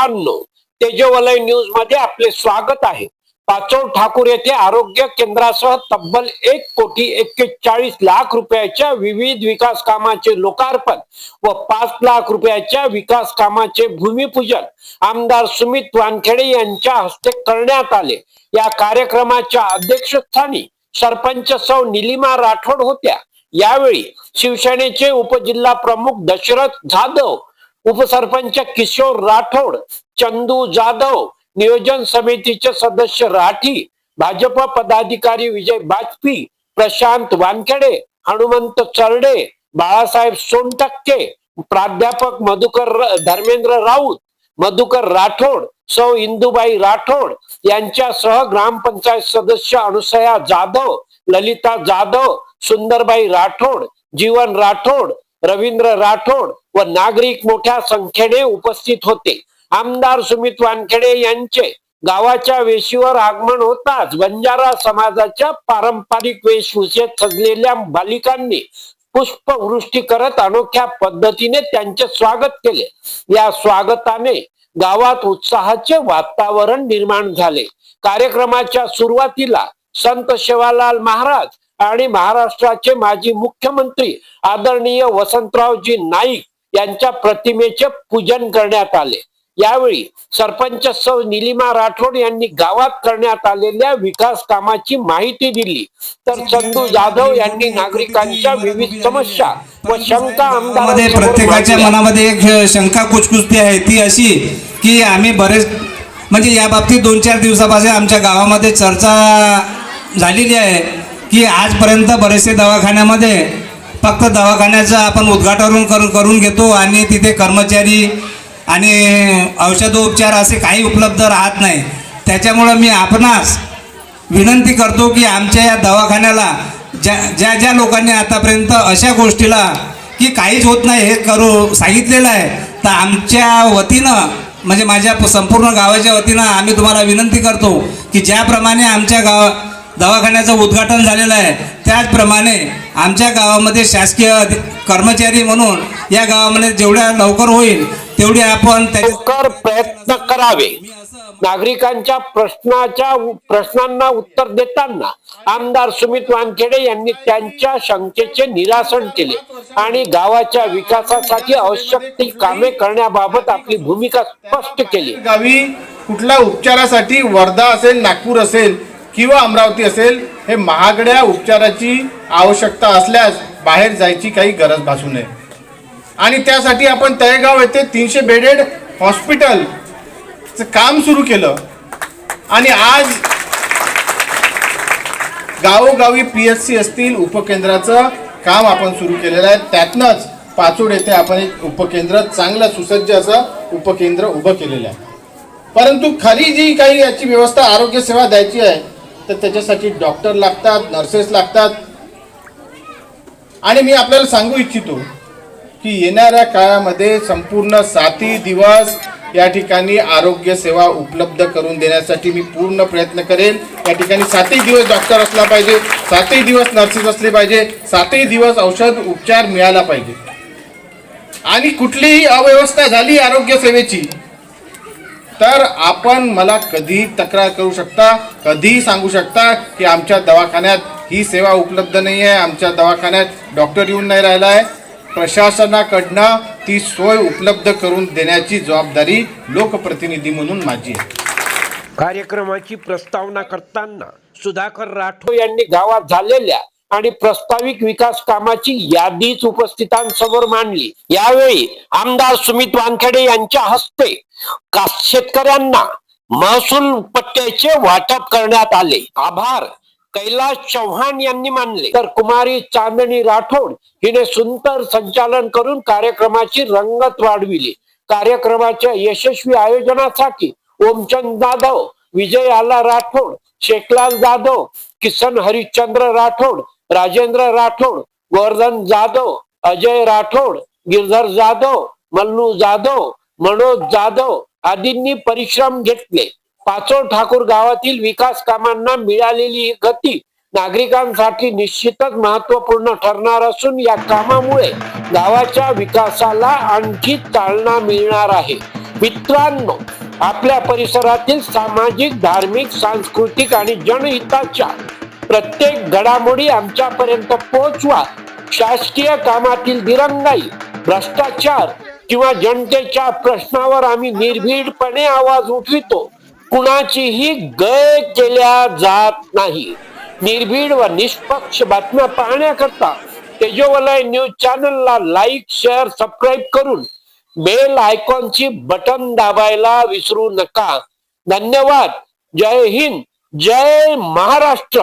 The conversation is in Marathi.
मित्रांनो, तेजवलय न्यूज मध्ये आपले स्वागत आहे। पाचोड ठाकूर येथे आरोग्य केंद्रासह तब्बल 1,41,00,000 रुपयाच्या विविध विकास कामाचे लोकार्पण व 5 लाख रुपयाच्या विकास कामाचे भूमिपूजन आमदार सुमित वानखेडे यांच्या हस्ते करण्यात आले। या कार्यक्रमाच्या अध्यक्षस्थानी सरपंच सौ निलिमा राठोड होत्या। यावेळी शिवसेनेचे उपजिल्हा प्रमुख दशरथ जाधव, उपसरपंच किशोर राठोड, चंदू जाधव, नियोजन समितीचे सदस्य राठी, भाजप पदाधिकारी विजय बाजपी, प्रशांत वानखेडे, हनुमंत चरडे, बाळासाहेब सोनटक्के, प्राध्यापक मधुकर धर्मेंद्र राऊत, मधुकर राठोड, सौ इंदुबाई राठोड यांच्यासह ग्रामपंचायत सदस्य अनुसया जाधव, ललिता जाधव, सुंदरबाई राठोड, जीवन राठोड, रवींद्र राठोड व नागरिक मोठ्या संख्येने उपस्थित होते। आमदार सुमित वानखेडे यांचे गावाच्या वेशीवर आगमन होताच बंजारा समाजाच्या पारंपरिक वेशभूषेत सजलेल्या बालिकांनी पुष्पवृष्टी करत अनोख्या पद्धतीने त्यांचे स्वागत केले। या स्वागताने गावात उत्साहाचे वातावरण निर्माण झाले। कार्यक्रमाच्या सुरुवातीला संत सेवालाल महाराज आणि महाराष्ट्राचे माजी मुख्यमंत्री आदरणीय वसंतरावजी नाईक यांच्या प्रतिमेचे पूजन करण्यात आले। यावेळी सरपंच सौ निलिमा राठोड यांनी गावात करण्यात आलेल्या विकास कामाची माहिती दिली, तर चंदू जाधव यांनी नागरिकांच्या विविध समस्या व शंका आमदारांमध्ये प्रत्येकाच्या मनामध्ये एक शंका कुचकुचती आहे, ती अशी की आम्ही बरेच म्हणजे या बाबतीत 2-4 दिवसापासून आमच्या गावामध्ये चर्चा झालेली आहे की आजपर्यंत बरेचसे दवाखान्यामध्ये फक्त दवाखान्याचं आपण उद्घाटन करून घेतो आणि तिथे कर्मचारी आणि औषधोपचार असे काही उपलब्ध राहत नाही। त्याच्यामुळं मी आपणास विनंती करतो की आमच्या या दवाखान्याला ज्या लोकांनी आतापर्यंत अशा गोष्टीला की काहीच होत नाही हे करू सांगितलेलं आहे, तर आमच्या वतीनं म्हणजे माझ्या संपूर्ण गावाच्या वतीनं आम्ही तुम्हाला विनंती करतो की ज्याप्रमाणे आमच्या दवाखान्याचं उद्घाटन झालेलं आहे त्याचप्रमाणे आमच्या गावामध्ये शासकीय कर्मचारी म्हणून या गावामध्ये जेवढ्या लवकर होईल तेवढे आपण प्रयत्न करावे। नागरिकांच्या प्रश्नांना उत्तर देताना आमदार सुमित वानखेडे यांनी त्यांच्या शंकेचे निरासन केले आणि गावाच्या विकासासाठी आवश्यक ती कामे करण्याबाबत आपली भूमिका स्पष्ट केली। गावी कुठल्या उपचारासाठी वर्धा असेल, नागपूर असेल किंवा अमरावती असेल, हे महागड्या उपचाराची आवश्यकता असल्यास बाहेर जायची काही गरज भासू नये आणि त्यासाठी आपण तळेगाव येथे 300 बेडेड हॉस्पिटलचं काम सुरू केलं आणि आज गावोगावी PSC असतील उपकेंद्राचं काम आपण सुरू केलेलं आहे। त्यातनंच पाचोड येथे आपण एक उपकेंद्र चांगलं सुसज्ज असं उपकेंद्र उभं केलेलं आहे। परंतु खरी जी काही याची व्यवस्था आरोग्य सेवा द्यायची आहे तर त्याच्यासाठी डॉक्टर लागतात, नर्सेस लागतात आणि मी आपल्याला सांगू इच्छितो की येणाऱ्या काळामध्ये संपूर्ण 7 दिवस या ठिकाणी आरोग्य सेवा उपलब्ध करून देण्यासाठी मी पूर्ण प्रयत्न करेन। या ठिकाणी 7 दिवस डॉक्टर असला पाहिजे, 7 दिवस नर्सेस असले पाहिजे, 7 दिवस औषध उपचार मिळाला पाहिजे आणि कुठलीही अव्यवस्था झाली आरोग्य सेवेची तर आपण मला कधी तक्रार करू शकता, कधीही सांगू शकता की आमच्या दवाखान्यात ही सेवा उपलब्ध नाही आहे, आमच्या दवाखान्यात डॉक्टर येऊन नाही राहिला आहे। प्रशासनाकडनं ती सोय उपलब्ध करून देण्याची जबाबदारी लोकप्रतिनिधी म्हणून माझी आहे। कार्यक्रमाची प्रस्तावना करताना सुधाकर राठोड यांनी गावात झालेल्या आणि प्रस्तावित विकास कामाची यादीच उपस्थितांसमोर मांडली। यावेळी आमदार सुमित वानखेडे यांच्या हस्ते शेतकऱ्यांना महसूल पट्ट्याचे वाटप करण्यात आले। आभार कैलाश चौहान यांनी मानले, तर कुमारी चांदणी राठोड हिने सुंदर संचालन करून कार्यक्रमाची रंगत वाढविली। कार्यक्रमाच्या यशस्वी आयोजनासाठी ओमचंद जाधव, विजय आला राठोड, शेखलाल जाधव, किसन हरिश्चंद्र राठोड, राजेंद्र राठोड, गोवर्धन जाधव, अजय राठोड, गिरधर जाधव, मल्लू जाधव, मनोज जाधव आदींनी परिश्रम घेतले। पाचोड ठाकूर गावातील विकास कामांना मिळालेली गती नागरिकांसाठी निश्चितच महत्त्वपूर्ण ठरणार असून या कामामुळे गावाच्या विकासाला आणखी चालना मिळणार आहे। मित्रांनो, आपल्या परिसरातील सामाजिक, धार्मिक, सांस्कृतिक आणि जनहिताच्या प्रत्येक घडामोडी आमच्यापर्यंत पोहोचवा. शासकीय कामातील दिरंगाई, भ्रष्टाचार किंवा जनतेच्या प्रश्नावर आम्ही निर्भीडपणे आवाज उठवितो. कुणाचीही गय केल्या जात नाही. निर्भीड व निष्पक्ष बातम्या पाहण्याकरता तेजोवलय न्यूज चॅनलला लाईक, शेअर, सबस्क्राईब करून बेल आयकॉनची बटन दाबायला विसरू नका. धन्यवाद. जय हिंद, जय महाराष्ट्र.